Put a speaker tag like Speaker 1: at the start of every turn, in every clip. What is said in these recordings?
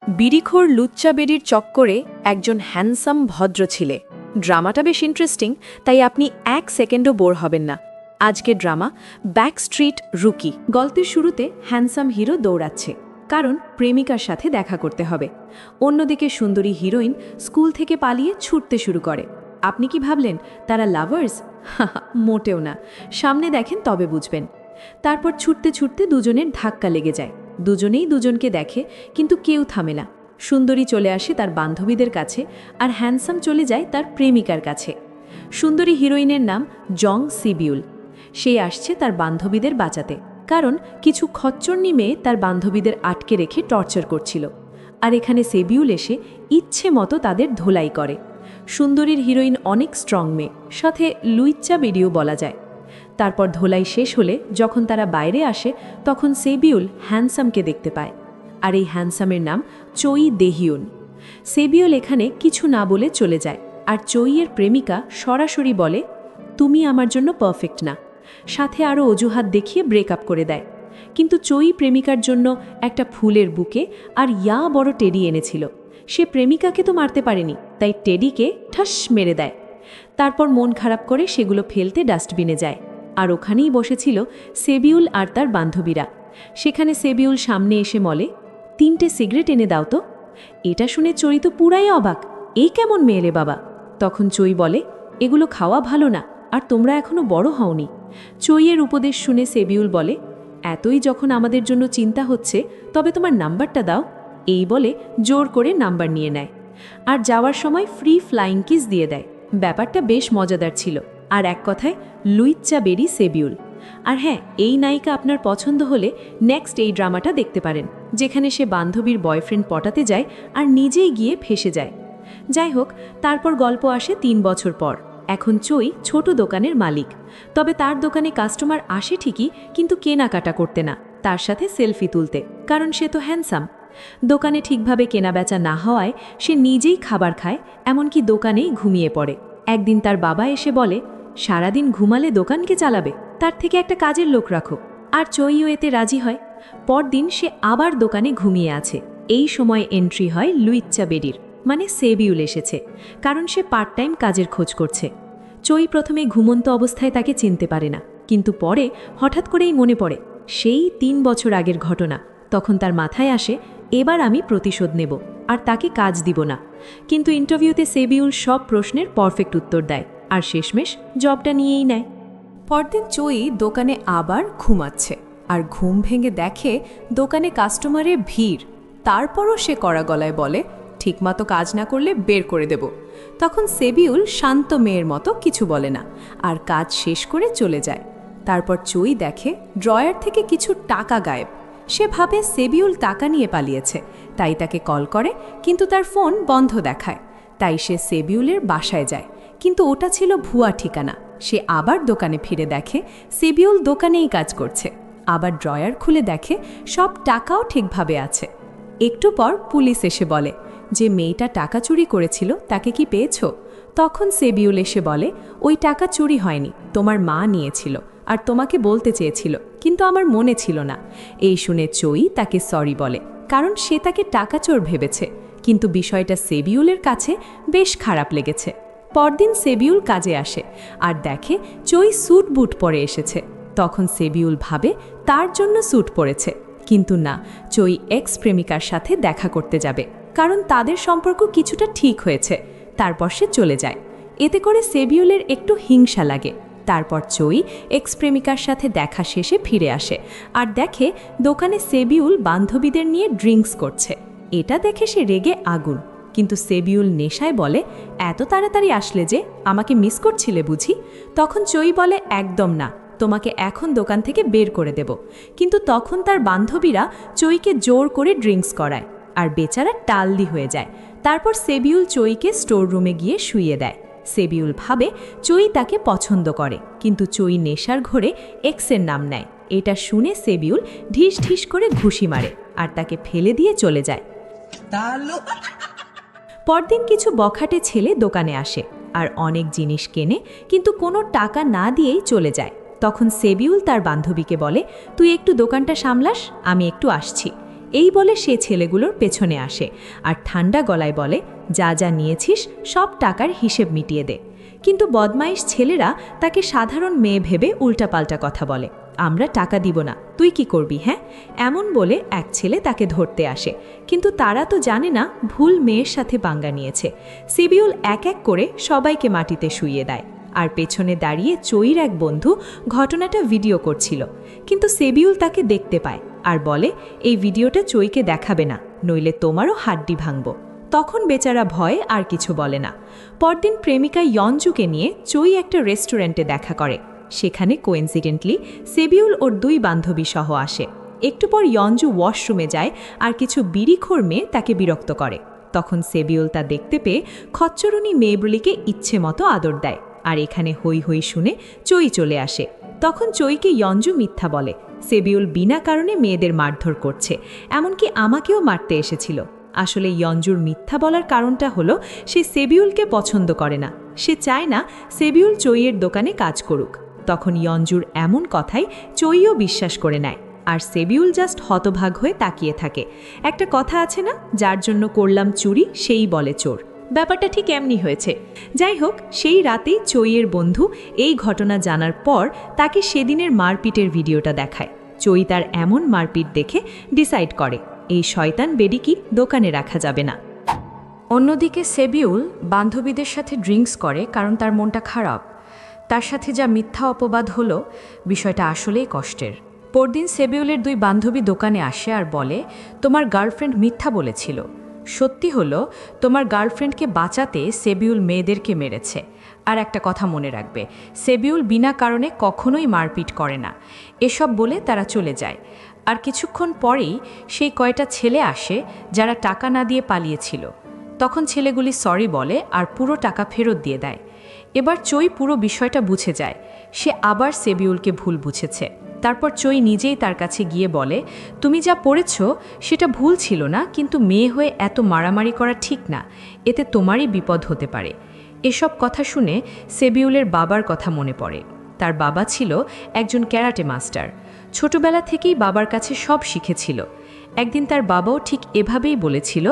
Speaker 1: বিড়িখোর লুচ্চা বেডির চক্করে একজন হ্যান্ডসাম ভদ্র ছিলে। ড্রামাটা বেশ ইন্টারেস্টিং, তাই আপনি এক সেকেন্ডও বোর হবেন না। আজকের ড্রামা ব্যাক স্ট্রিট রুকি। গল্পের শুরুতে হ্যান্ডসাম হিরো দৌড়াচ্ছে, কারণ প্রেমিকার সাথে দেখা করতে হবে। অন্যদিকে সুন্দরী হিরোইন স্কুল থেকে পালিয়ে ছুটতে শুরু করে। আপনি কি ভাবলেন তারা লাভার্স? মোটেও না, সামনে দেখেন তবে বুঝবেন। তারপর ছুটতে ছুটতে দুজনের ধাক্কা লেগে যায়। দুজনেই দুজনকে দেখে, কিন্তু কেউ থামে না। সুন্দরী চলে আসে তার বান্ধবীদের কাছে, আর হ্যান্ডসাম চলে যায় তার প্রেমিকার কাছে। সুন্দরী হিরোইনের নাম জং সিবিউল। সে আসছে তার বান্ধবীদের বাঁচাতে, কারণ কিছু খচ্চরনি মেয়ে তার বান্ধবীদের আটকে রেখে টর্চার করছিল। আর এখানে সেবিউল এসে ইচ্ছে মতো তাদের ধোলাই করে। সুন্দরীর হিরোইন অনেক স্ট্রং মেয়ে, সাথে লুইচ্চা বেডিও বলা যায়। তারপর ধোলাই শেষ হলে যখন তারা বাইরে আসে, তখন সেবিউল হ্যান্ডসামকে দেখতে পায়। আর এই হ্যান্ডসামের নাম চই দেহিউন। সেবিউল এখানে কিছু না বলে চলে যায়, আর চইয়ের প্রেমিকা সরাসরি বলে, তুমি আমার জন্য পারফেক্ট না। সাথে আরও অজুহাত দেখিয়ে ব্রেকআপ করে দেয়। কিন্তু চই প্রেমিকার জন্য একটা ফুলের বুকে আর বড় টেডি এনেছিল। সে প্রেমিকাকে তো মারতে পারেনি, তাই টেডিকে ঠাস মেরে দেয়। তারপর মন খারাপ করে সেগুলো ফেলতে ডাস্টবিনে যায়। আর ওখানেই বসেছিল সেবিউল আর তার বান্ধবীরা। সেখানে সেবিউল সামনে এসে বলে, 3টে সিগারেট এনে দাও তো। এটা শুনে চই তো পুরাই অবাক, এই কেমন মেয়েলে বাবা। তখন চই বলে, এগুলো খাওয়া ভালো না, আর তোমরা এখনো বড় হওনি। চইয়ের উপদেশ শুনে সেবিউল বলে, এতই যখন আমাদের জন্য চিন্তা হচ্ছে, তবে তোমার নাম্বারটা দাও। এই বলে জোর করে নাম্বার নিয়ে নেয়, আর যাওয়ার সময় ফ্রি ফ্লাইং কিস দিয়ে দেয়। ব্যাপারটা বেশ মজাদার ছিল। আর এক কথায় লুইচ্চা বেরি সেবিউল। আর হ্যাঁ, এই নায়িকা আপনার পছন্দ হলে নেক্সট এই ড্রামাটা দেখতে পারেন, যেখানে সে বান্ধবীর বয়ফ্রেন্ড পটাতে যায় আর নিজেই গিয়ে ফেসে যায়। যাই হোক, তারপর গল্প আসে 3 বছর পর। এখন চই ছোট দোকানের মালিক। তবে তার দোকানে কাস্টমার আসে ঠিকই, কিন্তু কেনাকাটা করতে না, তার সাথে সেলফি তুলতে, কারণ সে তো হ্যান্ডসাম। দোকানে ঠিকভাবে কেনাবেচা না হওয়ায় সে নিজেই খাবার খায়, এমনকি দোকানেই ঘুমিয়ে পড়ে। একদিন তার বাবা এসে বলে, সারাদিন ঘুমালে দোকানকে চালাবে, তার থেকে একটা কাজের লোক রাখো। আর চইও এতে রাজি হয়। পরদিন সে আবার দোকানে ঘুমিয়ে আছে। এই সময় এন্ট্রি হয় লুইচ্চা বেডির, মানে সেবিউল এসেছে, কারণ সে পার্ট টাইম কাজের খোঁজ করছে। চই প্রথমে ঘুমন্ত অবস্থায় তাকে চিনতে পারে না, কিন্তু পরে হঠাৎ করেই মনে পড়ে সেই 3 বছর আগের ঘটনা। তখন তার মাথায় আসে, এবার আমি প্রতিশোধ নেব, আর তাকে কাজ দিব না। কিন্তু ইন্টারভিউতে সেবিউল সব প্রশ্নের পারফেক্ট উত্তর দেয়, আর শেষমেশ জবটা নিয়েই নেয়। পরদিন চই দোকানে আবার ঘুমাচ্ছে, আর ঘুম ভেঙে দেখে দোকানে কাস্টমারের ভিড়। তারপরও সে কড়া গলায় বলে, ঠিকমতো কাজ না করলে বের করে দেব। তখন সেবিউল শান্ত মেয়ের মতো কিছু বলে না, আর কাজ শেষ করে চলে যায়। তারপর চই দেখে ড্রয়ার থেকে কিছু টাকা গায়েব। সে ভাবে সেবিউল টাকা নিয়ে পালিয়েছে, তাই তাকে কল করে, কিন্তু তার ফোন বন্ধ দেখায়। তাই সে সেবিউলের বাসায় যায়, কিন্তু ওটা ছিল ভুয়া ঠিকানা। সে আবার দোকানে ফিরে দেখে সেবিউল দোকানেই কাজ করছে। আবার ড্রয়ার খুলে দেখে সব টাকাও ঠিকভাবে আছে। একটু পর পুলিশ এসে বলে যে মেয়েটা টাকা চুরি করেছিল, তাকে কি পেয়েছ? তখন সেবিউল এসে বলে, ওই টাকা চুরি হয়নি, তোমার মা নিয়েছিল, আর তোমাকে বলতে চেয়েছিল, কিন্তু আমার মনে ছিল না। এই শুনে চই তাকে সরি বলে, কারণ সে তাকে টাকা চোর ভেবেছে। কিন্তু বিষয়টা সেবিউলের কাছে বেশ খারাপ লেগেছে। পরদিন সেবিউল কাজে আসে, আর দেখে চই স্যুট বুট পরে এসেছে। তখন সেবিউল ভাবে তার জন্য স্যুট পরেছে, কিন্তু না, চই এক্স প্রেমিকার সাথে দেখা করতে যাবে, কারণ তাদের সম্পর্ক কিছুটা ঠিক হয়েছে। তারপর সে চলে যায়। এতে করে সেবিউলের একটু হিংসা লাগে। তারপর চই এক্স প্রেমিকার সাথে দেখা শেষে ফিরে আসে, আর দেখে দোকানে সেবিউল বান্ধবীদের নিয়ে ড্রিঙ্কস করছে। এটা দেখে সে রেগে আগুন। কিন্তু সেবিউল নেশায় বলে, এত তাড়াতাড়ি আসলে যে, আমাকে মিস করছিলে বুঝি? তখন চই বলে, একদম না, তোমাকে এখন দোকান থেকে বের করে দেব। কিন্তু তখন তার বান্ধবীরা চইকে জোর করে ড্রিঙ্কস করায়, আর বেচারা টালদি হয়ে যায়। তারপর সেবিউল চইকে স্টোর রুমে গিয়ে শুইয়ে দেয়। সেবিউল ভাবে চই তাকে পছন্দ করে, কিন্তু চই নেশার ঘোরে এক্সের নাম নেয়। এটা শুনে সেবিউল ঢিস ঢিস করে ঘুষি মারে, আর তাকে ফেলে দিয়ে চলে যায়। পরদিন কিছু বখাটে ছেলে দোকানে আসে, আর অনেক জিনিস কেনে, কিন্তু কোনো টাকা না দিয়েই চলে যায়। তখন সেবিউল তার বান্ধবীকে বলে, তুই একটু দোকানটা সামলাস, আমি একটু আসছি।
Speaker 2: এই বলে সে ছেলেগুলোর পেছনে আসে আর ঠান্ডা গলায় বলে, যা যা নিয়েছিস সব টাকার হিসেব মিটিয়ে দে। কিন্তু বদমাইশ ছেলেরা তাকে সাধারণ মেয়ে ভেবে উল্টাপাল্টা কথা বলে, আমরা টাকা দিব না, তুই কি করবি হ্যাঁ? এমন বলে এক ছেলে তাকে ধরতে আসে, কিন্তু তারা তো জানে না ভুল মেয়ের সাথে পাঙ্গা নিয়েছে। সেবিউল এক এক করে সবাইকে মাটিতে শুইয়ে দেয়, আর পেছনে দাঁড়িয়ে চইর এক বন্ধু ঘটনাটা ভিডিও করছিল। কিন্তু সেবিউল তাকে দেখতে পায় আর বলে, এই ভিডিওটা চইকে দেখাবে না, নইলে তোমারও হাড্ডি ভাঙব। তখন বেচারা ভয়ে আর কিছু বলে না। পরদিন প্রেমিকা ইয়ঞ্জুকে নিয়ে চই একটা রেস্টুরেন্টে দেখা করে। সেখানে কোইন্সিডেন্টলি সেবিউল ওর 2 বান্ধবী সহ আসে। একটু পর ইয়ঞ্জু ওয়াশরুমে যায় আর কিছু বিড়িখোর মেয়ে তাকে বিরক্ত করে। তখন সেবিউল তা দেখতে পেয়ে খচ্চরুনি মেয়েগুলিকে ইচ্ছে মতো আদর দেয়, আর এখানে হই হই শুনে চই চলে আসে। তখন চইকে ইয়ঞ্জু মিথ্যা বলে, সেবিউল বিনা কারণে মেয়েদের মারধর করছে, এমনকি আমাকেও মারতে এসেছিল। আসলে ইয়ঞ্জুর মিথ্যা বলার কারণটা হলো সে সেবিউলকে পছন্দ করে না, সে চায় না সেবিউল চইয়ের দোকানে কাজ করুক। তখন ইয়ঞ্জুর এমন কথাই চইও বিশ্বাস করে নেয়, আর সেবিউল জাস্ট হতভাগ হয়ে তাকিয়ে থাকে। একটা কথা আছে না, যার জন্য করলাম চুরি সেই বলে চোর। ব্যাপারটা ঠিক এমনি হয়েছে। যাই হোক, সেই রাতেই চইয়ের বন্ধু এই ঘটনা জানার পর তাকে সেদিনের মারপিটের ভিডিওটা দেখায়। চই তার এমন মারপিট দেখে ডিসাইড করে এই শয়তান বেডিকে দোকানে রাখা যাবে না।
Speaker 1: অন্যদিকে সেবিউল বান্ধবীদের সাথে ড্রিঙ্কস করে কারণ তার মনটা খারাপ। তার সাথে যা মিথ্যা অপবাদ হলো, বিষয়টা আসলেই কষ্টের। পরদিন সেবিউলের 2 বান্ধবী দোকানে আসে আর বলে, তোমার গার্লফ্রেন্ড মিথ্যা বলেছিল। সত্যি হলো, তোমার গার্লফ্রেন্ডকে বাঁচাতে সেবিউল মেয়েদেরকে মেরেছে। আর একটা কথা মনে রাখবে, সেবিউল বিনা কারণে কখনোই মারপিট করে না। এসব বলে তারা চলে যায়। আর কিছুক্ষণ পরেই সেই কয়টা ছেলে আসে যারা টাকা না দিয়ে পালিয়েছিল। তখন ছেলেগুলি সরি বলে আর পুরো টাকা ফেরত দিয়ে দেয়। এবার চই পুরো বিষয়টা বুঝে যায়, সে আবার সেবিউলকে ভুল বুঝেছে। তারপর চই নিজেই তার কাছে গিয়ে বলে, তুমি যা পড়েছ সেটা ভুল ছিল না, কিন্তু মেয়ে হয়ে এত মারামারি করা ঠিক না, এতে তোমারই বিপদ হতে পারে। এসব কথা শুনে সেবিউলের বাবার কথা মনে পড়ে। তার বাবা ছিল একজন ক্যারাটে মাস্টার। ছোটবেলা থেকেই বাবার কাছে সব শিখেছিল। একদিন তার বাবাও ঠিক এভাবেই বলেছিল,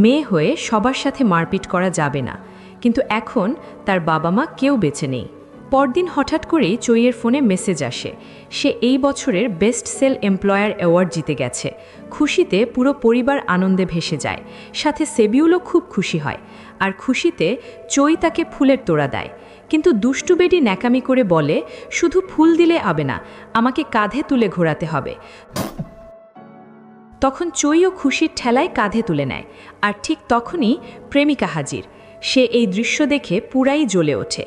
Speaker 1: মেয়ে হয়ে সবার সাথে মারপিট করা যাবে না। কিন্তু এখন তার বাবা মা কেউ বেঁচে নেই। পরদিন হঠাৎ করেই চইয়ের ফোনে মেসেজ আসে, সে এই বছরের বেস্ট সেল এমপ্লয়ার অ্যাওয়ার্ড জিতে গেছে। খুশিতে পুরো পরিবার আনন্দে ভেসে যায়, সাথে সেবিউলও খুব খুশি হয়। আর খুশিতে চই তাকে ফুলের তোড়া দেয়। কিন্তু দুষ্টু বেডি ন্যাকামি করে বলে, শুধু ফুল দিলে হবে না, আমাকে কাঁধে তুলে ঘোরাতে হবে। তখন চইও খুশির ঠেলায় কাঁধে তুলে নেয়। আর ঠিক তখনই প্রেমিকা হাজির। সে এই দৃশ্য দেখে পুরাই জ্বলে ওঠে।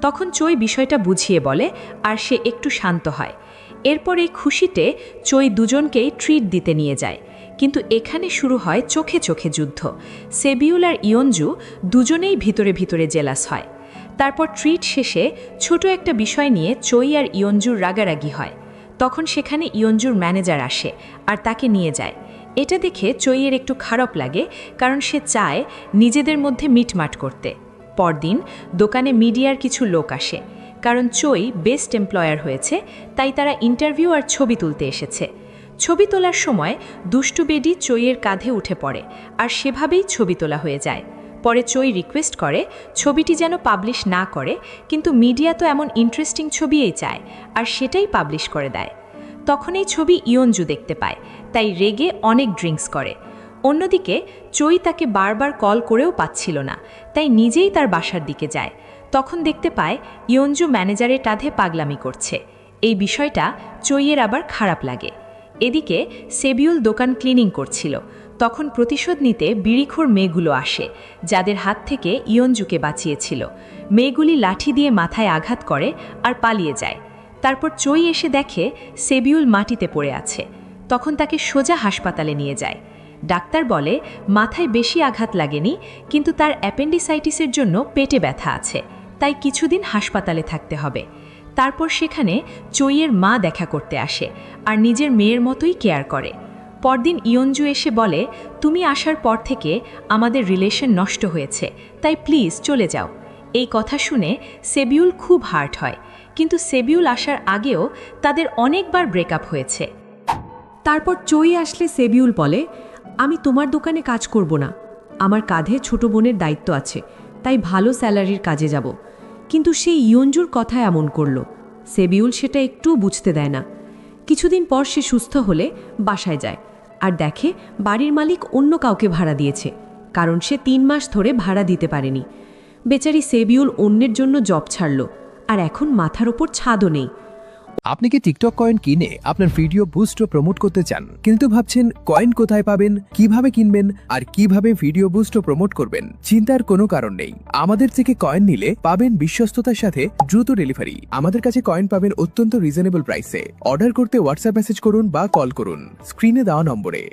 Speaker 1: তখন চই বিষয়টা বুঝিয়ে বলে আর সে একটু শান্ত হয়। এরপর এই খুশিতে চই দুজনকেই ট্রিট দিতে নিয়ে যায়। কিন্তু এখানে শুরু হয় চোখে চোখে যুদ্ধ। সেবিউল আর ইয়ঞ্জু দুজনেই ভিতরে ভিতরে জেলাস হয়। তারপর ট্রিট শেষে ছোট একটা বিষয় নিয়ে চই আর ইয়ঞ্জুর রাগারাগি হয়। তখন সেখানে ইয়ঞ্জুর ম্যানেজার আসে আর তাকে নিয়ে যায়। এটা দেখে চইয়ের একটু খারাপ লাগে, কারণ সে চায় নিজেদের মধ্যে মিটমাট করতে। পরদিন দোকানে মিডিয়ার কিছু লোক আসে, কারণ চই বেস্ট এমপ্লয়ার হয়েছে, তাই তারা ইন্টারভিউ আর ছবি তুলতে এসেছে। ছবি তোলার সময় দুষ্টু বেডি চইয়ের কাঁধে উঠে পড়ে আর সেভাবেই ছবি তোলা হয়ে যায়। পরে চই রিকোয়েস্ট করে ছবিটি যেন পাবলিশ না করে, কিন্তু মিডিয়া তো এমন ইন্টারেস্টিং ছবিই চায় আর সেটাই পাবলিশ করে দেয়। তখন এই ছবি ইয়ঞ্জু দেখতে পায়, তাই রেগে অনেক ড্রিঙ্কস করে। অন্যদিকে চই তাকে বারবার কল করেও পাচ্ছিল না, তাই নিজেই তার বাসার দিকে যায়। তখন দেখতে পায় ইয়ঞ্জু ম্যানেজারের কাঁধে পাগলামি করছে। এই বিষয়টা চইয়ের আবার খারাপ লাগে। এদিকে সেবিউল দোকান ক্লিনিং করছিল। তখন প্রতিশোধ নিতে বিড়িখোর মেয়েগুলো আসে, যাদের হাত থেকে ইয়ঞ্জুকে বাঁচিয়েছিল। মেয়েগুলি লাঠি দিয়ে মাথায় আঘাত করে আর পালিয়ে যায়। তারপর চই এসে দেখে সেবিউল মাটিতে পড়ে আছে। তখন তাকে সোজা হাসপাতালে নিয়ে যায়। ডাক্তার বলে মাথায় বেশি আঘাত লাগেনি, কিন্তু তার অ্যাপেন্ডিসাইটিসের জন্য পেটে ব্যথা আছে, তাই কিছুদিন হাসপাতালে থাকতে হবে। তারপর সেখানে চইয়ের মা দেখা করতে আসে আর নিজের মেয়ের মতোই কেয়ার করে। পরদিন ইয়ঞ্জু এসে বলে, তুমি আসার পর থেকে আমাদের রিলেশন নষ্ট হয়েছে, তাই প্লিজ চলে যাও। এই কথা শুনে সেবিউল খুব হার্ট হয়, কিন্তু সেবিউল আসার আগেও তাদের অনেকবার ব্রেকআপ হয়েছে। তারপর চই আসলে সেবিউল বলে, আমি তোমার দোকানে কাজ করব না, আমার কাঁধে ছোট বোনের দায়িত্ব আছে, তাই ভালো স্যালারির কাজে যাব। কিন্তু সেই ইয়ঞ্জুর কথা এমন করল। সেবিউল সেটা একটুও বুঝতে দেয় না। কিছুদিন পর সে সুস্থ হলে বাসায় যায় আর দেখে বাড়ির মালিক অন্য কাউকে ভাড়া দিয়েছে, কারণ সে 3 মাস ধরে ভাড়া দিতে পারেনি। বেচারি সেবিউল অন্যের জন্য জব ছাড়ল, আর এখন মাথার ওপর ছাদও নেই।
Speaker 3: আপনি কি টিকটক কয়েন কিনে আপনার ভিডিও বুস্ট ও প্রমোট করতে চান, কিন্তু ভাবছেন কয়েন কোথায় পাবেন, কিভাবে কিনবেন আর কিভাবে ভিডিও বুস্ট ও প্রমোট করবেন? চিন্তার কোনো কারণ নেই। আমাদের থেকে কয়েন নিলে পাবেন বিশ্বস্ততার সাথে দ্রুত ডেলিভারি। আমাদের কাছে কয়েন পাবেন অত্যন্ত রিজনেবল প্রাইসে। অর্ডার করতে হোয়াটসঅ্যাপ মেসেজ করুন বা কল করুন স্ক্রিনে দেওয়া নম্বরে।